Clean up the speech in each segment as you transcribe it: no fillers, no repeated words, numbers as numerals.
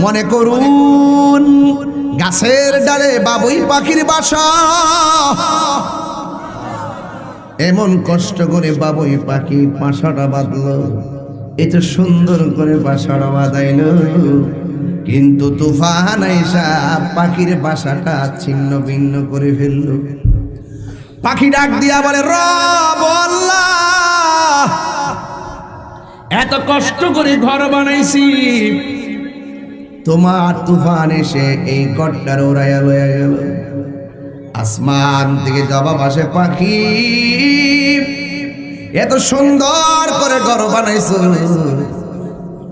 মনে করুন গাছের ডালে বাবুই পাখির বাসা, এমন কষ্ট করে বাবুই পাখি বাসাটা বাঁধলো, এত সুন্দর করে বাসাটা বাঁধাইল, কিন্তু তুফান আইসা পাখির বাসাটা ছিন্ন ভিন্ন করে ফেললো। পাখি ডাক দিয়া বলে, রব আল্লাহ, এত কষ্ট করে ঘর বানাইছি, তোমার তুফান এসে এই ঘরটা উড়াইয়া লইয়া গেল। আসমান থেকে জবাব আসে, পাখি এত সুন্দর করে ঘর বানাইছো,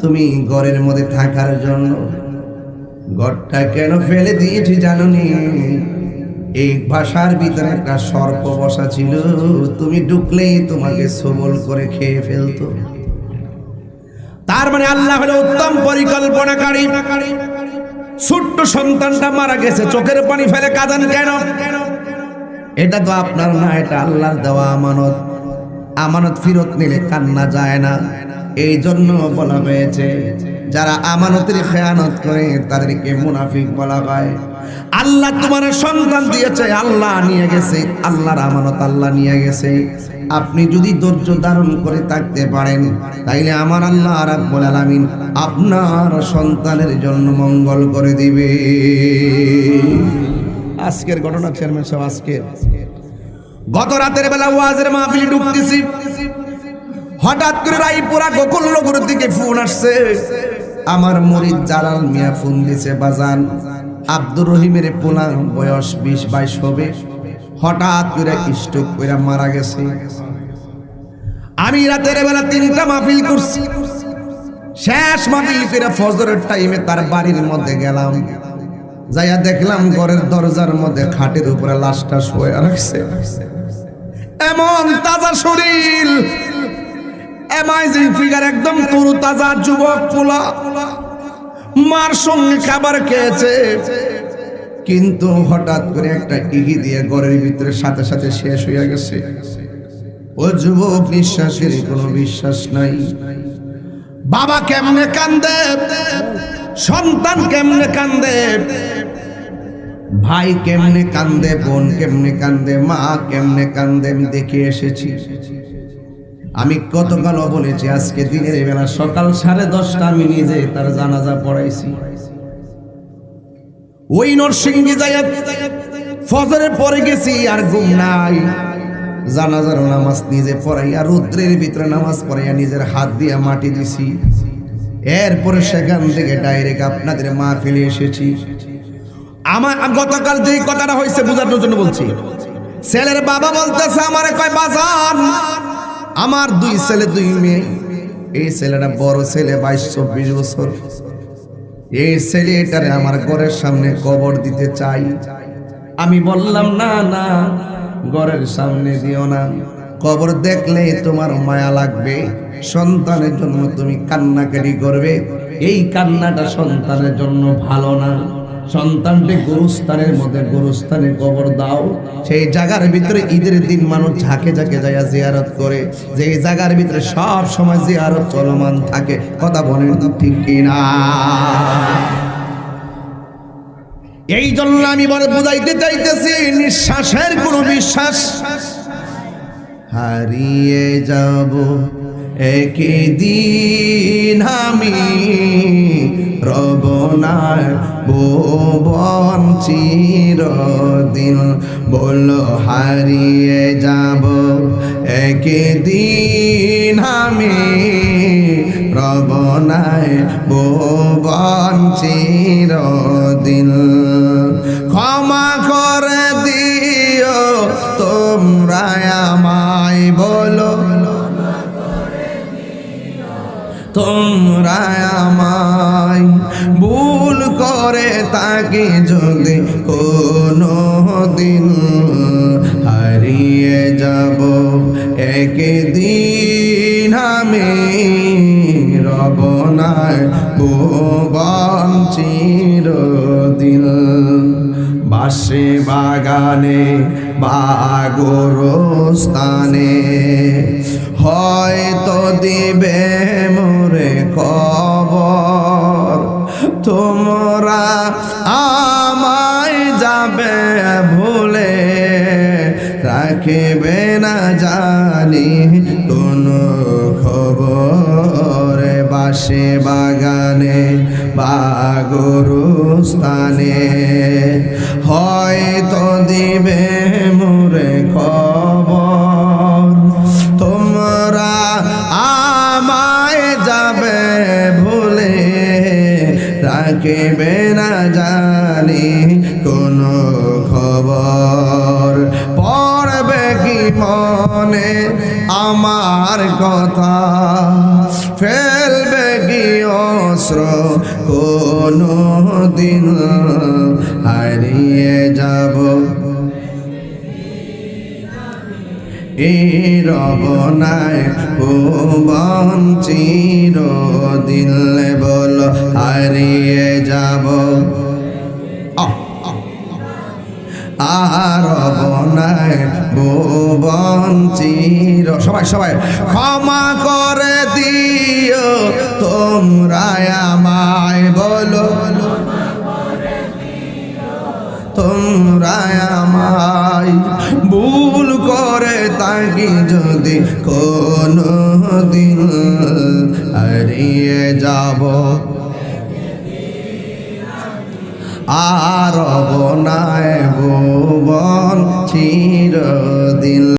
তুমি ঘরের মধ্যে থাকার জন্য ঘরটা কেন ফেলে দিয়েছি জানোনি? এই বাসার ভিতরে একটা সর্প বসা ছিল, তুমি ঢুকলেই তোমাকে সবল করে খেয়ে ফেলতো। তার মানে আল্লাহ হলো উত্তম পরিকল্পনাকারী। ছোট্ট সন্তানটা মারা গেছে, চোখের পানি ফেলে কাঁদেন কেন? এটা তো আপনার না, এটা আল্লাহর দেওয়া আমানত। আমানত ফেরত নিলে কান্না যায় না। এই জন্য বলা হয়েছে যারা আমানতের খেয়ানত করে তাদেরকে মুনাফিক বলা হয়। আল্লাহ তোমার সন্তান দিয়েছে, আল্লাহ নিয়ে গেছে, আল্লাহর আমানত আল্লাহ নিয়ে গেছে। আপনি যদি ধৈর্য ধারণ করে থাকতে পারেন, তাইলে আমার আল্লাহ রাব্বুল আলামিন আপনার সন্তানের জন্য মঙ্গল করে দিবে। আজকের ঘটনা চেয়ারম্যান সাহেব, আজকের গত রাতের বেলা ওয়াজের মাহফিলে ঢুকতেছি, হঠাৎ করে রায়পুরা গোকুলনগর থেকে ফোন আসছে। আমার মুরিদ জালাল মিয়া ফোন দিছে, বাজান আব্দুর রহিমের পোলা বয়স 20-22 হবে, হঠাৎ করে স্ট্রোক করে মারা গেছে। আমি রাতের বেলা 3টা মাহফিল করছি, শেষ মাহফিল করে ফজরের টাইমে তার বাড়ির মধ্যে গেলাম, যাইয়া দেখলাম ঘরের দরজার মধ্যে খাটের উপরে লাশটা শুয়ে রাখছে। এমন তাজা শরীর, অ্যামাজিং ফিগার, একদম তরু তাজা যুবক পোলা, মার সঙ্গে খাবার খেয়েছে, কিন্তু হঠাৎ করে একটা ইগি দিয়ে ঘরের ভিতরে সাথে সাথে শেষ হয়ে গেছে। ও যুবক নিঃশ্বাসের কোনো বিশ্বাস নাই। বাবা কেমনে কান্দে, সন্তান কেমনে কান্দে, ভাই কেমনে কান্দে, বোন কেমনে কান্দে, মা কেমনে কান্দে, আমি দেখে এসেছি। আমি গতকালও বলেছি, আজকে দিনের বেলা সকাল 10:30 আমি নিজে তার জানাজা পড়াইছি। ওই নরসিংদী যাইয়া ফজরের পরে গেছি, আর ঘুম নাই। জানাজার নামাজ নিজে পড়াইয়া রৌদ্রের ভিতরে নামাজ পড়াইয়া নিজের হাত দিয়ে মাটি দিছি। এরপরে সেখান থেকে ডাইরেক্ট আপনাদের মাহফিলে এসেছি। আমার গতকাল যেই কথাটা হয়েছে বোঝানোর জন্য বলছি। ছেলের বাবা বলতেছে আমারে, কয় বাজান আমার 2 ছেলে 2 মেয়ে। এই ছেলেটা বড় ছেলে 22-24 বছর। এই ছেলেটারে আমার ঘরের সামনে কবর দিতে চাই। আমি বললাম না না, ঘরের সামনে দিও না, কবর দেখলে তোমার মায়া লাগবে, সন্তানের জন্য তুমি কান্নাকাটি করবে, এই কান্নাটা সন্তানের জন্য ভালো না। সন্তানকে গোরস্থানের মধ্যে গোরস্থানে কবর দাও। সেই জায়গার ভিতরে ঈদের দিন মানুষ ঝাঁকে ঝাঁকে যায় জিয়ারত করে, যে এই জায়গার ভিতরে সব সময় জিয়ারত চলমান থাকে। কথা বলেন ঠিক কিনা? এই জন্য আমি বুঝাইতে চাইতেছি, নিঃশ্বাসের কোনো বিশ্বাস হারিয়ে যাব একদিন, আমি রব না ভুবন চিরদিন। বলো হারিয়ে যাব একদিন, আমি রব না ভুবন চিরদিন। ক্ষমা করে দিও তোমরা আমায়, বলো তোমরা আমায়, ভুল করে তাকে যদি কোনো দিন, হারিয়ে যাব একদিন, আমি রব না ভুবন চিরদিন। বাসে বাগানে বা গোরস্থানে হয়তো দিবে মোরে খবর, তোমার রাখবে না জানি কোনো খবর, বাসে বাগানে বা গরুস্থানে হয়তো দিবে মোরে খবর। তোমরা আমায় যাবে ভুলে, রাখবে না জানি কোনো খবর। পড়বে কি মনে আমার কথা, ফেলবে কি অস্ত্র কোনো দিন, হারিয়ে যাব এই রবনায় ভুবন চিরদিন। বল হারিয়ে যাব আর রবনায় ভুবন চির। সবাই সবাই ক্ষমা করে দিও তোমরা আমায়, বলো তোমরা আমায়। ভুল করে তাকি যদি কোনো দিন, হারিয়ে যাব আর রবনায় ভুবন চিরদিন।